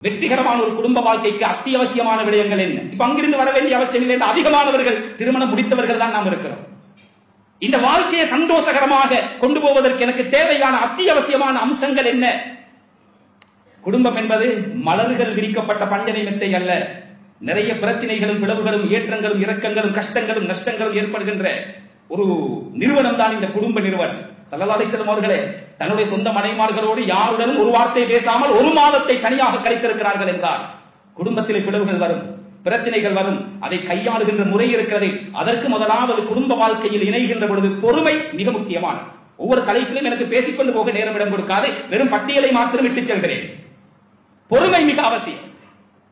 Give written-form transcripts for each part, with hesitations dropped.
வெற்றிகரமான ஒரு குடும்ப வாழ்க்கைக்கு அத்தியாவசியமான விடயங்கள் என்ன? இப்ப அங்கிருந்து வர வேண்டிய அவசியம் இல்லை. அதிகமானவர்கள் திருமணம் முடித்தவர்கள் தான் நாம் இருக்கிறோம். இந்த வாழ்க்கையை சந்தோஷகரமாக கொண்டு போவதற்கு எனக்கு தேவையான அத்தியாவசியமான அம்சங்கள் என்ன? குடும்பம் என்பது மலர்கள் விரிக்கப்பட்ட பஞ்சனை மெத்தை அல்ல. நிறைய பிரச்சனைகளும் பிளவுகளும் ஏற்றங்களும் இறக்கங்களும் கஷ்டங்களும் நஷ்டங்களும் ஏற்படுகின்ற ஒரு நிறுவனம் தான் இந்த குடும்ப நிறுவனம். ஸல்லல்லாஹு அலைஹி வஸல்லம் அவர்களே தன்னுடைய சொந்த மனைவிமார்களோடு யாருடனும் ஒரு வார்த்தை பேசாமல் ஒரு மாதத்தை தனியாக கழித்திருக்கிறார்கள் என்றால் குடும்பத்திலே பிளவுகள் வரும், பிரச்சனைகள் வரும். அதை கையாளுகின்ற முறை இருக்கிறது. அதற்கு முதலாவது குடும்ப வாழ்க்கையில் இணைகின்ற பொழுது பொறுமை மிக முக்கியமான. ஒவ்வொரு தலைப்பிலும் எனக்கு பேசிக்கொண்டு போக நேரம் இடம் கொடுக்காது, வெறும் பட்டியலை மாத்திரம் விட்டு செல்கிறேன். பொறுமை மிக அவசியம்.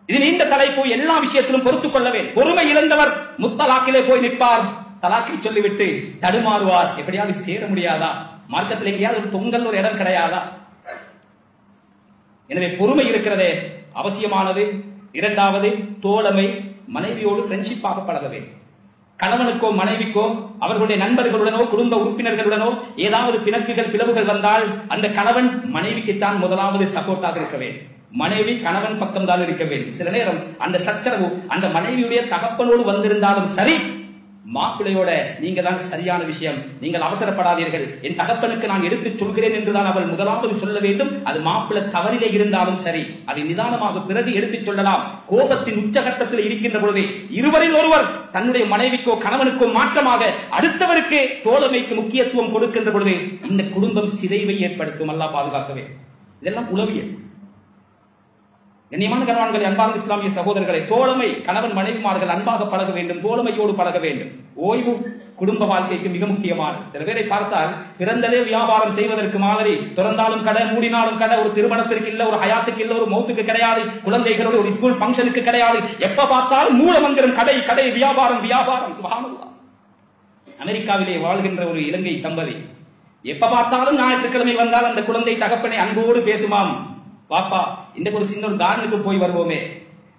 இது நீண்ட தலைப்பு, எல்லா விஷயத்திலும் பொறுத்துக் கொள்ளவே. பொறுமை இழந்தவர் முத்தலாக்கிலே போய் நிற்பார், தலாக்கை சொல்லிவிட்டு தடுமாறுவார். எப்படியாவது சேர முடியாதா? மார்க்கத்தில் எங்கேயாவது ஒரு தொங்கல் ஒரு இடம் கிடையாதா? எனவே பொறுமை இருக்கிறதே அவசியமானது. இரண்டாவது தோழமை. மனைவியோடு ஃப்ரெண்ட்ஷிப்பாக பழக வேண்டும். கணவனுக்கோ மனைவிக்கோ அவர்களுடைய நண்பர்களுடனோ குடும்ப உறுப்பினர்களுடனோ ஏதாவது பிணக்குகள் பிளவுகள் வந்தால் அந்த கணவன் மனைவிக்குத்தான் முதலாவது சப்போர்ட்டாக இருக்க வேண்டும். மனைவி கணவன் பக்கம் தான் இருக்க வேண்டும். சில நேரம் அந்த சச்சரவு அந்த மனைவியுடைய தகப்பனோடு வந்திருந்தாலும் சரி, மாப்பிள்ளையோட நீங்க தான் சரியான விஷயம், நீங்கள் அவசரப்படாதீர்கள், என் தகப்பனுக்கு நான் எடுத்துச் சொல்கிறேன் என்றுதான் அவள் முதலாவது சொல்ல வேண்டும். அது மாப்பிள்ளை தவறிலே இருந்தாலும் சரி, அதை நிதானமாக பிறகு எடுத்துச் சொல்லலாம். கோபத்தின் உச்சகட்டத்தில் இருக்கின்ற பொழுது இருவரில் ஒருவர் தன்னுடைய மனைவிக்கோ கணவனுக்கோ மாற்றமாக அடுத்தவருக்கு தோழமைக்கு முக்கியத்துவம் கொடுக்கின்ற பொழுது இந்த குடும்பம் சிதைவை ஏற்படுத்தும். அல்லாஹ் பாதுகாக்கவே. இதெல்லாம் உளவியல். கண்ணியமான கணவான்களை, அன்பார்ந்த இஸ்லாமிய சகோதரர்களை, தோழமை. கணவன் மனைவிமார்கள் அன்பாக பழக வேண்டும், தோழமையோடு பழக வேண்டும். ஓய்வு குடும்ப வாழ்க்கைக்கு மிக முக்கியமானது. சில பேரை பார்த்தால் பிறந்ததே வியாபாரம் செய்வதற்கு மாதிரி, திறந்தாலும் கடை மூடினாலும் கடை, ஒரு திருமணத்திற்கு இல்ல, ஒரு ஹயாத்துக்கு இல்ல, ஒரு மௌத்துக்கு கிடையாது, குழந்தைகளோட ஒரு ஸ்கூல் ஃபங்க்ஷனுக்கு கிடையாது, எப்ப பார்த்தாலும் மூலமந்திரம் கடை கடை வியாபாரம் வியாபாரம். சுப்ஹானல்லாஹ். அமெரிக்காவிலே வாழ்கின்ற ஒரு இலங்கை தம்பதி எப்ப பார்த்தாலும் ஞாயிற்றுக்கிழமை வந்தால் அந்த குழந்தை தகப்பனை அன்போடு பேசுமாம். பாப்பா இந்த ஒரு சின்ன ஒரு கார்டனுக்கு போய் வருவோமே,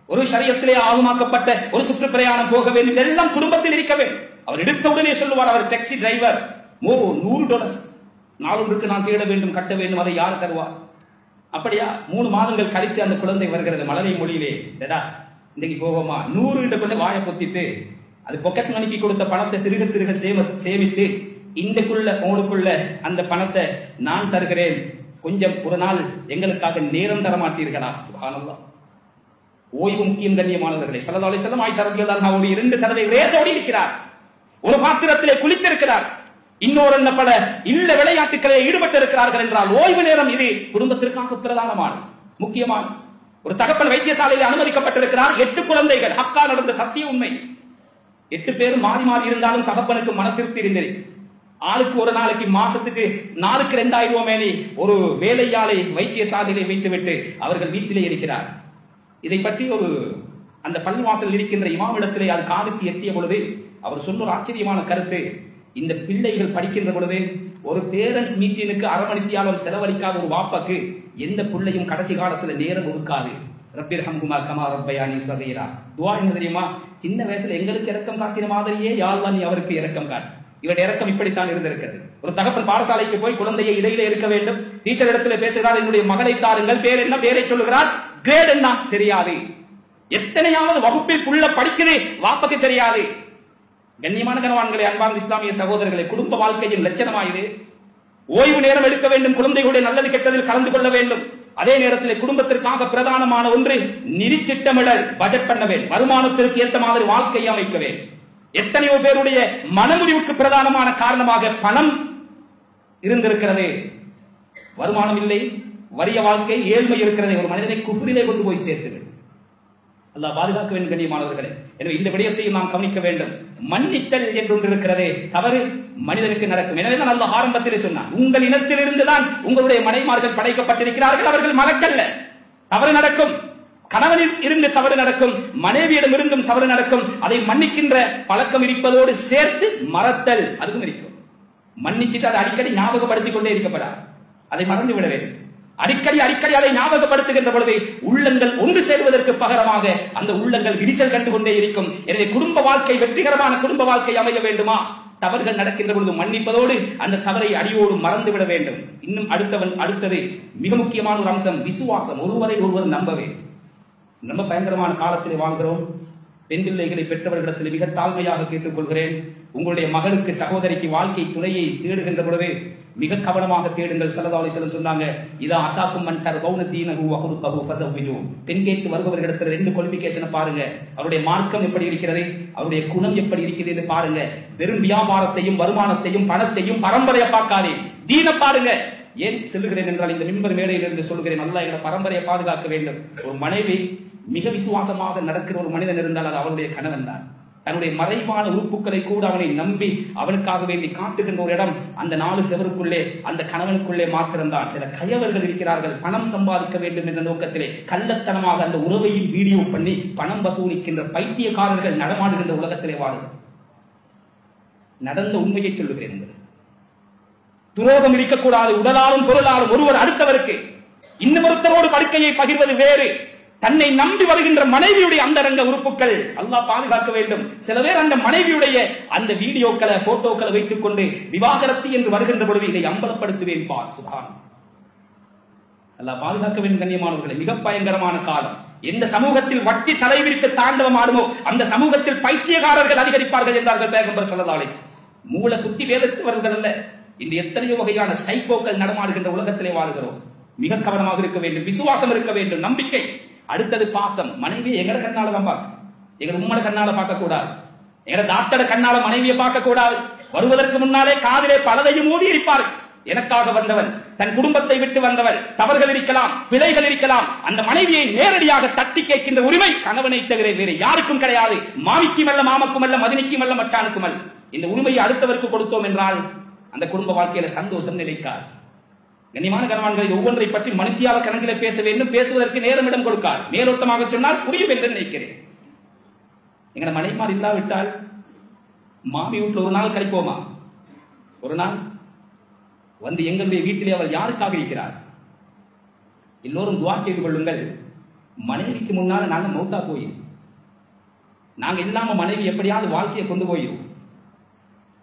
ஒரு ஷரியத்திலே ஆகமாக்கப்பட்ட ஒரு சுற்றுப்பிரயாணம் போக வேண்டும், எல்லாம் குடும்பத்தில் இருக்க வேண்டும். அவர் எடுத்த உடனே சொல்லுவார், அவர் டாக்ஸி டிரைவர், $100 நாளொன்றுக்கு நான் தேட வேண்டும், கட்ட வேண்டும், அதை யார் தருவார்? அப்படியா? 3 மாதங்கள் கழித்து அந்த குழந்தை வருகிறது மலரை மொழியிலே, இன்னைக்கு போவோமா? 100 கொண்டு வாயை பொத்திட்டு அது பொக்கெட் மணிக்கு கொடுத்த பணத்தை சிறுக சிறுக சேமித்து இந்தக்குள்ள உங்களுக்குள்ள அந்த பணத்தை நான் தருகிறேன், கொஞ்சம் ஒரு நாள் எங்களுக்காக நேரம் தர மாட்டீர்களா? சுப்ஹானல்லாஹ். ஓய்வு முக்கியம் கண்ணியமானவர்களே. ஸல்லல்லாஹு அலைஹி வஸல்லம் ஆயிஷா ரலியல்லாஹு அன்ஹா 2 தடவை ரேஸோடி இருக்கிறார். ஒரு பாத்திரத்திலே குளித்திருக்கிறார், இன்னொரு பல இல்ல விளையாட்டுகளில் ஈடுபட்டு இருக்கிறார்கள் என்றால் ஓய்வு நேரம் இது குடும்பத்திற்காக பிரதானமான முக்கியமான. ஒரு தகப்பன் வைத்தியசாலையில் அனுமதிக்கப்பட்டிருக்கிறார். 8 குழந்தைகள். ஹக்கா நடந்த சத்திய உண்மை. 8 பேர் மாறி மாறி இருந்தாலும் தகப்பனுக்கு மன திருப்தி இருந்தது. ஆளுக்கு ஒரு நாளைக்கு மாசத்துக்கு 4க்கு 2000 ஒரு வேலையாளை வைத்தியசாலையிலே வைத்துவிட்டு அவர்கள் வீட்டிலே இருக்கிறார். இதை பற்றி ஒரு அந்த பள்ளிவாசல் இருக்கின்ற இமாமிடத்திலே அது காதுக்கு எட்டிய பொழுது அவர் சொன்ன ஒரு ஆச்சரியமான கருத்து, இந்த பிள்ளைகள் படிக்கின்ற பொழுது ஒரு பேரண்ட்ஸ் மீட்டினுக்கு அரை மணித்தியாலும் செலவழிக்காத ஒரு வாப்பாக்கு எந்த பிள்ளையும் கடைசி காலத்துல நேரம் ஒதுக்காது. ரப்பிர்ஹம்ஹுமா கமா ரப்பயானி ஸகீரா. துஆ என்ன தெரியுமா? சின்ன வயசுல எங்களுக்கு இரக்கம் காட்டின மாதிரியே யா அல்லாஹ் நீ அவருக்கு இரக்கம் காட்டு. இவன் இறக்கம் இப்படித்தான் இருந்திருக்கிறது. ஒரு தகப்பன் பாடசாலைக்கு போய் குழந்தையை இடையில இருக்க வேண்டும். டீச்சர் இடத்துல பேசுகிறார், என்னுடைய மகளை தாருங்கள், பேர் என்ன, பேரை சொல்லுகிறார், கிரேட் என்ன தெரியாது, எத்தனையாவது வகுப்பில் புள்ள படிக்குது வாப்பக்கு தெரியாது. கண்ணியமான கணவான்களே, அன்பார்ந்த இஸ்லாமிய சகோதரர்களை, குடும்ப வாழ்க்கையின் லட்சணமாயுது. ஓய்வு நேரம் எடுக்க வேண்டும், குழந்தைகளுடைய நல்லது கெட்டதில் கலந்து கொள்ள வேண்டும். அதே நேரத்தில் குடும்பத்திற்காக பிரதானமான ஒன்று நிதி திட்டமிடல், பட்ஜெட் பண்ண வேண்டும். வருமானத்திற்கு ஏற்ற மாதிரி வாழ்க்கையை அமைக்க வேண்டும். எத்தனையோ பேருடைய மனமுறிவுக்கு பிரதானமான காரணமாக பணம் இருந்திருக்கிறது. வருமானம் இல்லை, வறிய வாழ்க்கை, ஏழ்மை இருக்கிறது. ஒரு மனிதனை குஃப்ரிலே கொண்டு போய் சேர்த்து அல்லாஹ் பாதுகாக்க வேண்டும் கண்ணியமானவர்களே. எனவே இந்த விடயத்தையும் நாம் கவனிக்க வேண்டும். மன்னித்தல் என்று இருக்கிறதே தவறு மனிதனுக்கு நடக்கும். எனவே தான் அல்லாஹ் ஆரம்பத்திலே சொன்னான், உங்கள் இனத்திலிருந்துதான் உங்களுடைய மனைமார்கள் படைக்கப்பட்டிருக்கிறார்கள், அவர்கள் மலக்கல்ல. தவறு நடக்கும், கணவனில் இருந்து தவறு நடக்கும், மனைவியிடம் இருந்தும் தவறு நடக்கும். அதை மன்னிக்கின்ற பழக்கம் இருப்பதோடு சேர்த்து மறத்தல் அதுவும் இருக்கும். மன்னிச்சுட்டு அதை அடிக்கடி ஞாபகப்படுத்திக் கொண்டே இருக்கப்படாது, அதை மறந்து விட வேண்டும். அடிக்கடி அதை ஞாபகப்படுத்துகின்ற பொழுது உள்ளங்கள் ஒன்று சேருவதற்கு பகரமாக அந்த உள்ளங்கள் விரிசல் கண்டு கொண்டே இருக்கும். எனவே குடும்ப வாழ்க்கை வெற்றிகரமான குடும்ப வாழ்க்கை அமைய வேண்டுமா? தவறுகள் நடக்கின்ற பொழுது மன்னிப்பதோடு அந்த தவறை அடியோடு மறந்துவிட வேண்டும். இன்னும் அடுத்தது மிக முக்கியமான ஒரு அம்சம் விசுவாசம். ஒருவரை ஒருவர் நம்பவே. ரொம்ப பயங்கரமான காலத்தில் வாழ்கிறோம். பெண் பிள்ளைகளை பெற்றவர்களிடத்தில் மிக தாழ்மையாக கேட்டுக்கொள்கிறேன். உங்களுடைய மகளுக்கு சகோதரிக்கு வாழ்க்கை துணையை தேடுகின்ற பொழுது மிக கவனமாக தேடுங்கள். ஸல்லல்லாஹு அலைஹி வஸல்லம் சொன்னாங்க, இதா அதாக்கும் மன் தர்தௌன தீனஹு வ ஹுலுகஹு ஃபஸவ்விஜூ. பெண் கேட்டு வருபவர்களிடத்தில் 2 குவாலிஃபிகேஷனை பாருங்க. அவருடைய மார்க்கம் எப்படி இருக்கிறது, அவருடைய குணம் எப்படி இருக்கிறது என்று பாருங்க. வெறும் வியாபாரத்தையும் வருமானத்தையும் பணத்தையும் பரம்பரையை பார்க்காதே, தீன பாருங்க. ஏன் சொல்லுகிறேன் என்றால், இந்த மிம்பர் மேடையில் இருந்து சொல்கிறேன், அல்லாஹ் என்ற பரம்பரையை பாதுகாக்க வேண்டும். ஒரு மனைவி மிக விசுவாசமாக நடக்கிற ஒரு மனிதன் இருந்தால் அது அவனுடைய கணவன் தான். தன்னுடைய மறைவான உறுப்புகளை கூட அவனை நம்பி அவனுக்காக வேண்டி காட்டுகின்ற ஒரு இடம் அந்த 4 செவருக்குள்ளே, அந்த கணவனுக்குள்ளே மாத்திரம்தான். சில கயவர்கள் இருக்கிறார்கள், பணம் சம்பாதிக்க வேண்டும் என்ற நோக்கத்திலே கள்ளத்தனமாக அந்த உறவையும் வீடியோ பண்ணி பணம் வசூலிக்கின்ற பைத்தியக்காரர்கள் நடமாடுகின்ற உலகத்திலே வாழும். நடந்த உண்மையை சொல்லுகிறேன். துரோகம் இருக்கக்கூடாது. உடலாலும் பொருளாலும் ஒருவர் அடுத்தவருக்கு இன்னொருத்தரோடு படுக்கையை பகிர்வது வேறு. தன்னை நம்பி வருகின்ற மனைவியுடைய அந்தரங்க உறுப்புகள் அல்லாஹ் பாதுகாக்க வேண்டும். சில பேர் அந்த மனைவியுடைய அந்த வீடியோக்களை போட்டோக்களை வைத்துக் கொண்டு விவாகரத்து என்று வருகின்ற பொழுது இதை அம்பலப்படுத்துவேன் பார். சுபான் அல்லாஹ் பாதுகாக்க வேண்டும். கண்ணியமானவர்களை, மிக பயங்கரமான காலம். எந்த சமூகத்தில் வட்டி தலைவிரித்து தாண்டவம் ஆடுமோ அந்த சமூகத்தில் பைத்தியக்காரர்கள் அதிகரிப்பார்கள் என்றார்கள் பேகம்பர் ஸல்லல்லாஹு அலைஹி வஸல்லம். மூல புத்தி வேதத்தவர்கள் அல்ல. இந்த எத்தனையோ வகையான சைக்கோக்கள் நடமாடுகின்ற உலகத்திலே வாழ்கிறோம். மிக கவனமாக இருக்க வேண்டும். விசுவாசம் இருக்க வேண்டும், நம்பிக்கை. அடுத்தது பாசம். மனைவியை எங்கட கண்ணால தான் பார்க்க, எங்க உம்மட கண்ணால பார்க்க கூடாது. எங்க தாத்தட கண்ணால மனைவியை பார்க்க கூடாது. வருவதற்கு முன்னாலே காதிலே பலதையும் ஊதி இருப்பார்கள். எனக்காக வந்தவன், தன் குடும்பத்தை விட்டு வந்தவன், தவறுகள் இருக்கலாம், பிழைகள் இருக்கலாம். அந்த மனைவியை நேரடியாக தட்டி கேட்கின்ற உரிமை கணவனை தவிர வேறு யாருக்கும் கிடையாது. மாமிக்கும் அல்ல, மாமக்கும் அல்ல, மதினிக்கும் அல்ல, மச்சானுக்கும் அல்ல. இந்த உரிமையை அடுத்தவருக்கு கொடுத்தோம் என்றால் அந்த குடும்ப வாழ்க்கையில சந்தோஷம் நிலைக்காது. கண்ணியமான கணவான்கள், ஒவ்வொன்றை பற்றி மணித்தியால கணக்கிலே பேச வேண்டும். பேசுவதற்கு நேரம் இடம் கொடுக்காது. மேலோட்டமாக சொன்னால் புரியும் என்று நினைக்கிறேன். எங்களை மனைமார் இல்லாவிட்டால் மாமி வீட்டில் ஒரு நாள் கழிப்போமா? ஒரு நாள் வந்து எங்களுடைய வீட்டிலே அவர் யாருக்காக இருக்கிறார்? எல்லோரும் துஆ செய்து கொள்ளுங்கள். மனைவிக்கு முன்னால் நாங்க மௌத்தா போய், நாங்க இல்லாம மனைவி எப்படியாவது வாழ்க்கையை கொண்டு போயிடும்.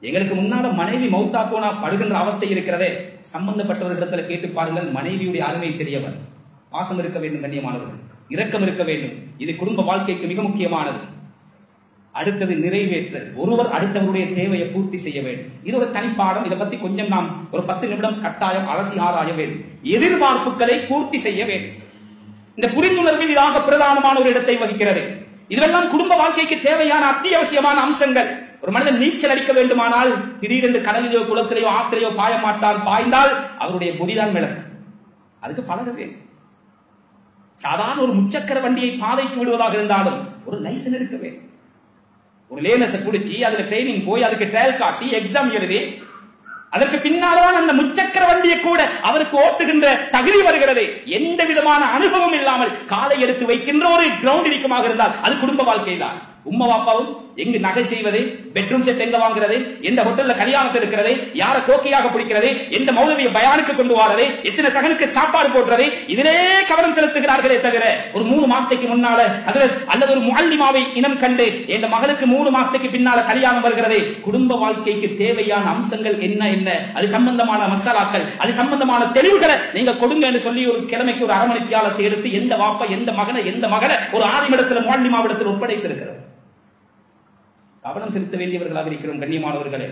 எங்களுக்கு முன்னால மனைவி மௌத்தா போனா படுகின்ற அவஸ்தை இருக்கிறதே, சம்பந்தப்பட்டவர்களிடத்தில் கேட்டு பாருங்கள். மனைவியுடைய அருமை தெரியவர். பாசம் இருக்க வேண்டும் கண்ணியமானவர்கள், இரக்கம் இருக்க வேண்டும். இது குடும்ப வாழ்க்கைக்கு மிக முக்கியமானது. அடுத்தது நிறைவேற்றல். ஒருவர் அடுத்தவருடைய தேவையை பூர்த்தி செய்ய வேண்டும். இது ஒரு தனிப்பாடம். இதை பத்தி கொஞ்சம் நாம் ஒரு 10 நிமிடம் கட்டாயம் அலசி ஆராய வேண்டும். எதிர்பார்ப்புகளை பூர்த்தி செய்ய வேண்டும். இந்த புரிந்துணர்வில் இதாக பிரதானமான ஒரு இடத்தை வகிக்கிறது. இதெல்லாம் குடும்ப வாழ்க்கைக்கு தேவையான அத்தியாவசியமான அம்சங்கள். ஒரு மனிதன் நீச்சல் அடிக்க வேண்டுமானால் திடீரென்று கடலிலோ குளத்திலேயோ ஆற்றிலேயோ பாய மாட்டான். பாய்ந்தால் அவருடைய பொடிதான் விளக்கும். அதுக்கு பழக வேண்டும். சாதாரண ஒரு முச்சக்கர வண்டியை பாதைக்கு விடுவதாக இருந்தாலும் ஒரு லைசன்ஸ் இருக்க வேண்டும். ஒரு லேனஸை பிடிச்சி அதுல ட்ரைனிங் போய் அதுக்கு ட்ரையல் காட்டி எக்ஸாம் எழுதி அதற்கு பின்னால்தான் அந்த முச்சக்கர வண்டியை கூட அவருக்கு ஓட்டுகின்ற தகுதி வருகிறது. எந்த விதமான அனுபவம் இல்லாமல் காலை எடுத்து வைக்கின்ற ஒரு கிரவுண்ட் இருக்குமாக இருந்தால் அது குடும்ப வாழ்க்கை தான். உம்மா பாப்பாவும் எங்கு நகை செய்வது, பெட்ரூம் செட் எங்க வாங்குறது, எந்த ஹோட்டல்ல கல்யாணத்தில் இருக்கிறது, யார கோக்கையாக பிடிக்கிறது, எந்த மௌலவிய பயானுக்கு கொண்டு வரது, எத்தனை சகனுக்கு சாப்பாடு போடுறது, இதிலே கவனம் செலுத்துகிறார்களே தவிர ஒரு 3 மாசத்துக்கு முன்னால அல்லது ஒரு முஅல்லிமாவை இனம் கண்டு என் மகளுக்கு 3 மாசத்துக்கு பின்னால கல்யாணம் வருகிறது. குடும்ப வாழ்க்கைக்கு தேவையான அம்சங்கள் என்ன என்ன, அது சம்பந்தமான மசாலாக்கள், அது சம்பந்தமான தெளிவுகளை நீங்க கொடுங்க என்று சொல்லி ஒரு கிழமைக்கு ஒரு 1/2 மணி தியாலத்தை எடுத்து எந்த வாப்பா எந்த மகனை எந்த மகளை ஒரு ஆதிமிடத்தில் முஅல்லிமாவிடத்தில் ஒப்படைத்திருக்கிறது. கவனம் செலுத்த வேண்டியவர்களாக இருக்கிறோம் கண்ணியமானவர்களே.